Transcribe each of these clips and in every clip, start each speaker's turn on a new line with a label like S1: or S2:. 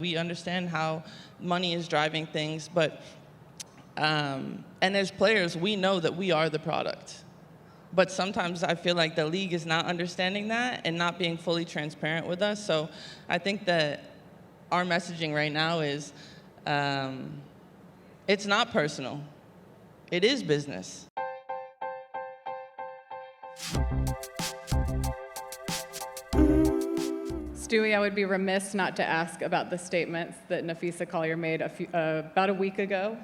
S1: We understand how money is driving things, but and as players, we know that we are the product. But sometimes I feel like the league is not understanding that and not being fully transparent with us. So I think that our messaging right now is it's not personal. It is business.
S2: Stewie, I would be remiss not to ask about the statements that Nafisa Collier made about a week ago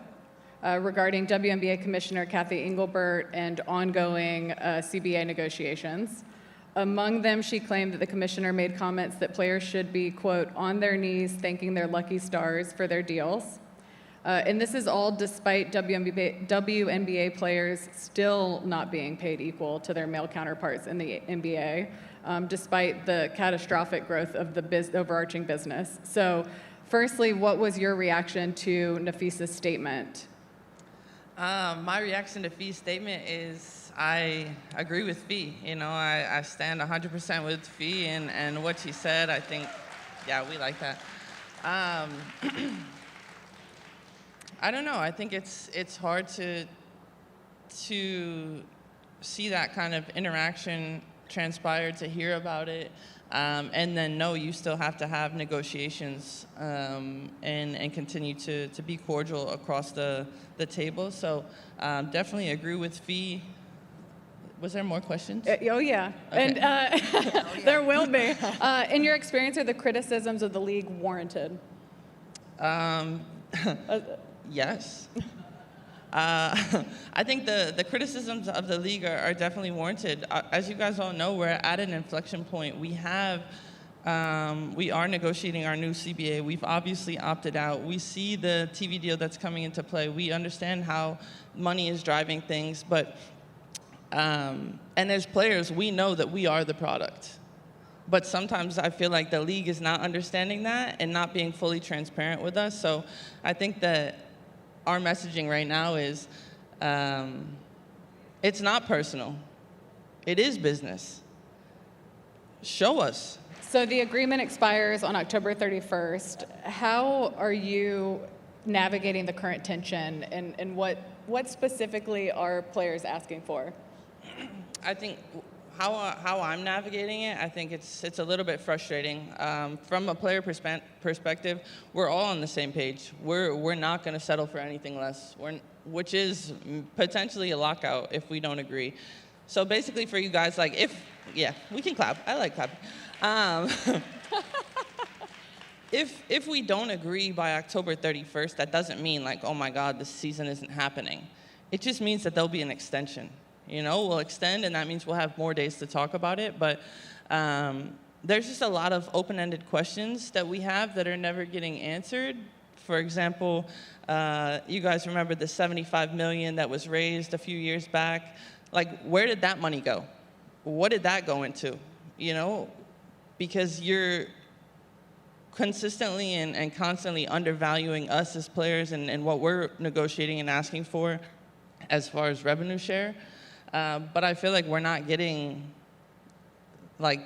S2: regarding WNBA Commissioner Kathy Engelbert and ongoing CBA negotiations. Among them, she claimed that the commissioner made comments that players should be, quote, on their knees thanking their lucky stars for their deals. And this is all despite WNBA players still not being paid equal to their male counterparts in the NBA, despite the catastrophic growth of the overarching business. So firstly, what was your reaction to Nafisa's statement?
S1: My reaction to Fee's statement is I agree with Fee. You know, I stand 100% with Fee and what she said. I think, yeah, we like that. I don't know. I think it's hard to see that kind of interaction transpire, to hear about it, and then know you still have to have negotiations and continue to be cordial across the table. So definitely agree with Fee. Was there more questions?
S2: Oh, yeah. Okay. And there will be. In your experience, are the criticisms of the league warranted?
S1: Yes. I think the criticisms of the league are definitely warranted. As you guys all know, we're at an inflection point. We are negotiating our new CBA. We've obviously opted out. We see the TV deal that's coming into play. We understand how money is driving things, but and as players, we know that we are the product. But sometimes I feel like the league is not understanding that and not being fully transparent with us. So I think that our messaging right now is it's not personal. It is business. Show us.
S2: So the agreement expires on October 31st. How are you navigating the current tension, and what specifically are players asking for?
S1: I think how I'm navigating it, I think it's a little bit frustrating. From a player perspective, we're all on the same page. We're not going to settle for anything less, which is potentially a lockout if we don't agree. So basically for you guys, like we can clap. I like clapping. If we don't agree by October 31st, that doesn't mean like, oh my God, this season isn't happening. It just means that there'll be an extension. You know, we'll extend, and that means we'll have more days to talk about it. But there's just a lot of open-ended questions that we have that are never getting answered. For example, you guys remember the $75 million that was raised a few years back. Like, where did that money go? What did that go into? You know, because you're consistently and constantly undervaluing us as players and what we're negotiating and asking for as far as revenue share. But I feel like we're not getting, like,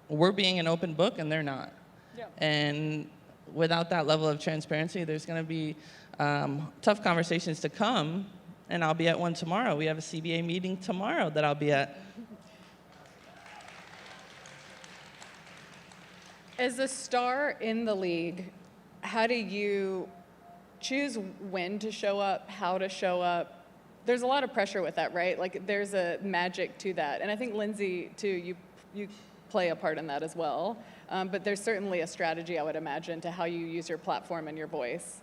S1: we're being an open book and they're not. Yeah. And without that level of transparency, there's going to be tough conversations to come, and I'll be at one tomorrow. We have a CBA meeting tomorrow that I'll be at.
S2: As a star in the league, how do you choose when to show up, how to show up? There's a lot of pressure with that, right? Like, there's a magic to that. And I think, Lindsay, too, you play a part in that as well. But there's certainly a strategy, I would imagine, to how you use your platform and your voice.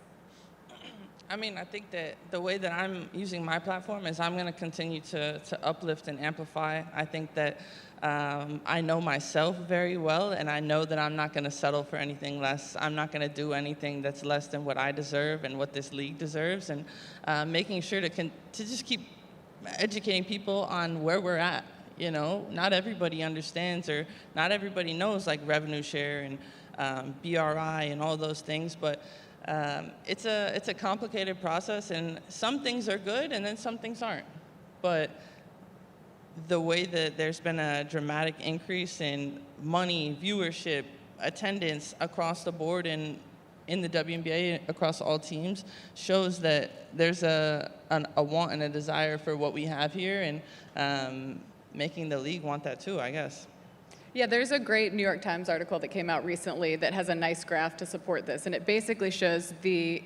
S1: I mean, I think that the way that I'm using my platform is I'm going to continue to uplift and amplify. I think that I know myself very well, and I know that I'm not going to settle for anything less. I'm not going to do anything that's less than what I deserve and what this league deserves, and making sure to just keep educating people on where we're at. You know, not everybody understands, or not everybody knows, like, revenue share and BRI and all those things, but it's a complicated process, and some things are good and then some things aren't. But the way that there's been a dramatic increase in money, viewership, attendance across the board and in the WNBA across all teams shows that there's a want and a desire for what we have here, and making the league want that too, I guess.
S2: Yeah, there's a great New York Times article that came out recently that has a nice graph to support this, and it basically shows the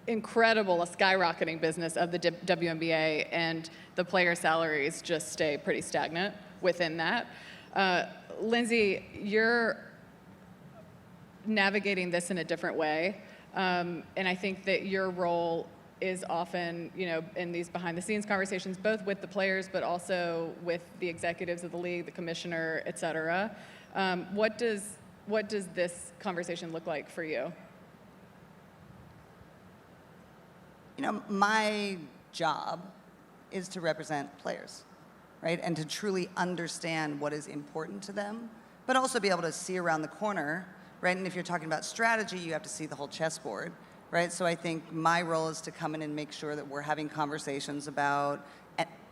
S2: incredible skyrocketing business of the WNBA, and the player salaries just stay pretty stagnant within that. Lindsay, you're navigating this in a different way, and I think that your role is often, in these behind-the-scenes conversations, both with the players, but also with the executives of the league, the commissioner, et cetera. What does this conversation look like for you?
S3: My job is to represent players, right? And to truly understand what is important to them, but also be able to see around the corner, right? And if you're talking about strategy, you have to see the whole chessboard. Right, so I think my role is to come in and make sure that we're having conversations about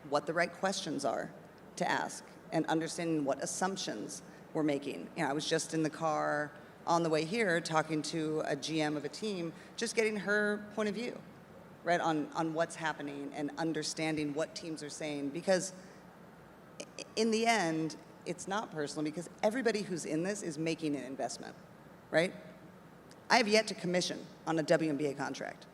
S3: what the right questions are to ask and understanding what assumptions we're making. I was just in the car on the way here talking to a GM of a team, just getting her point of view, right, on what's happening and understanding what teams are saying. Because in the end, it's not personal, because everybody who's in this is making an investment, right? I have yet to commission on a WNBA contract.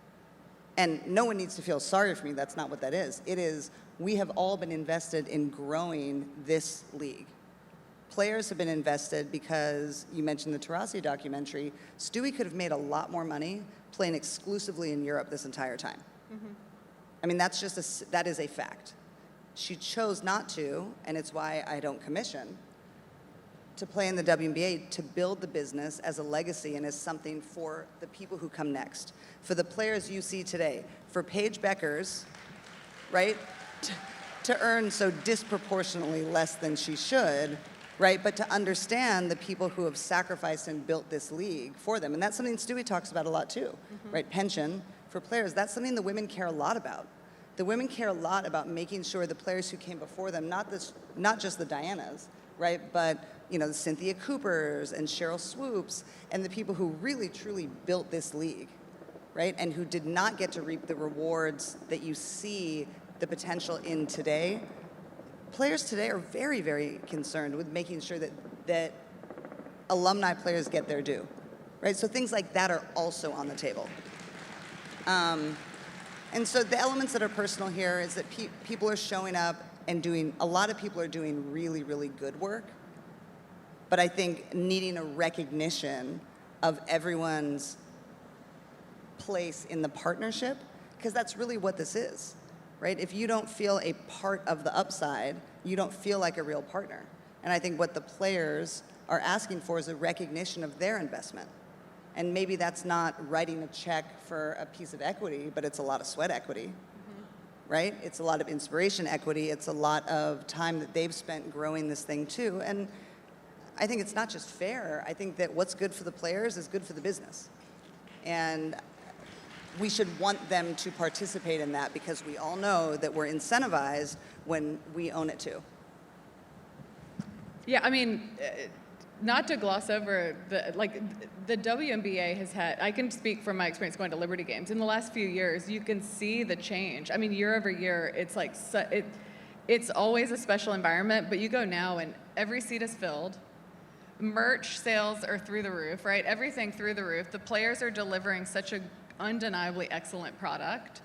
S3: And no one needs to feel sorry for me. That's not what that is. It is, we have all been invested in growing this league. Players have been invested because, you mentioned the Taurasi documentary, Stewie could have made a lot more money playing exclusively in Europe this entire time. Mm-hmm. I mean, that is a fact. She chose not to, and it's why I don't commission, to play in the WNBA, to build the business as a legacy and as something for the people who come next. For the players you see today, for Paige Beckers, right, to earn so disproportionately less than she should, right, but to understand the people who have sacrificed and built this league for them. And that's something Stewie talks about a lot too, right, pension for players. That's something the women care a lot about. The women care a lot about making sure the players who came before them, not just the Dianas, right, but the Cynthia Coopers and Cheryl Swoops and the people who really, truly built this league, right, and who did not get to reap the rewards that you see the potential in today. Players today are very, very concerned with making sure that alumni players get their due, right? So things like that are also on the table. And so the elements that are personal here is that people are showing up and a lot of people are doing really, really good work. But I think needing a recognition of everyone's place in the partnership, because that's really what this is, right? If you don't feel a part of the upside, you don't feel like a real partner. And I think what the players are asking for is a recognition of their investment. And maybe that's not writing a check for a piece of equity, but it's a lot of sweat equity, right? It's a lot of inspiration equity. It's a lot of time that they've spent growing this thing too. And I think it's not just fair. I think that what's good for the players is good for the business. And we should want them to participate in that, because we all know that we're incentivized when we own it too.
S2: Yeah, I mean, not to gloss over, the WNBA has had, I can speak from my experience going to Liberty games. In the last few years, you can see the change. I mean, year over year, it's always a special environment, but you go now and every seat is filled. Merch sales are through the roof, right? Everything through the roof. The players are delivering such an undeniably excellent product.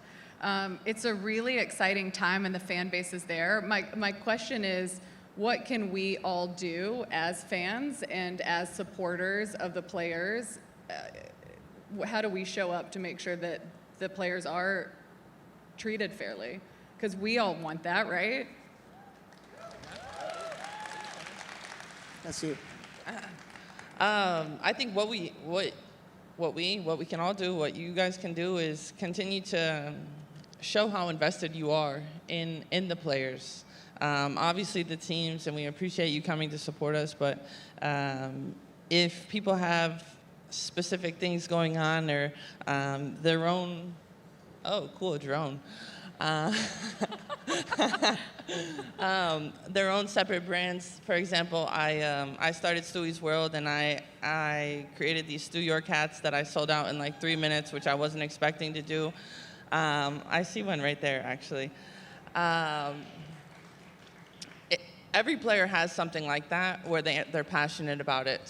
S2: It's a really exciting time, and the fan base is there. My question is, what can we all do as fans and as supporters of the players? How do we show up to make sure that the players are treated fairly? Because we all want that, right?
S3: That's you.
S1: I think what we can all do, what you guys can do, is continue to show how invested you are in the players. Obviously the teams, and we appreciate you coming to support us, but if people have specific things going on or their own, oh, cool, drone. Their own separate brands. For example, I started Stewie's World, and I created these Stewart hats that I sold out in like 3 minutes, which I wasn't expecting to do. I see one right there, actually. Every player has something like that where they're passionate about it.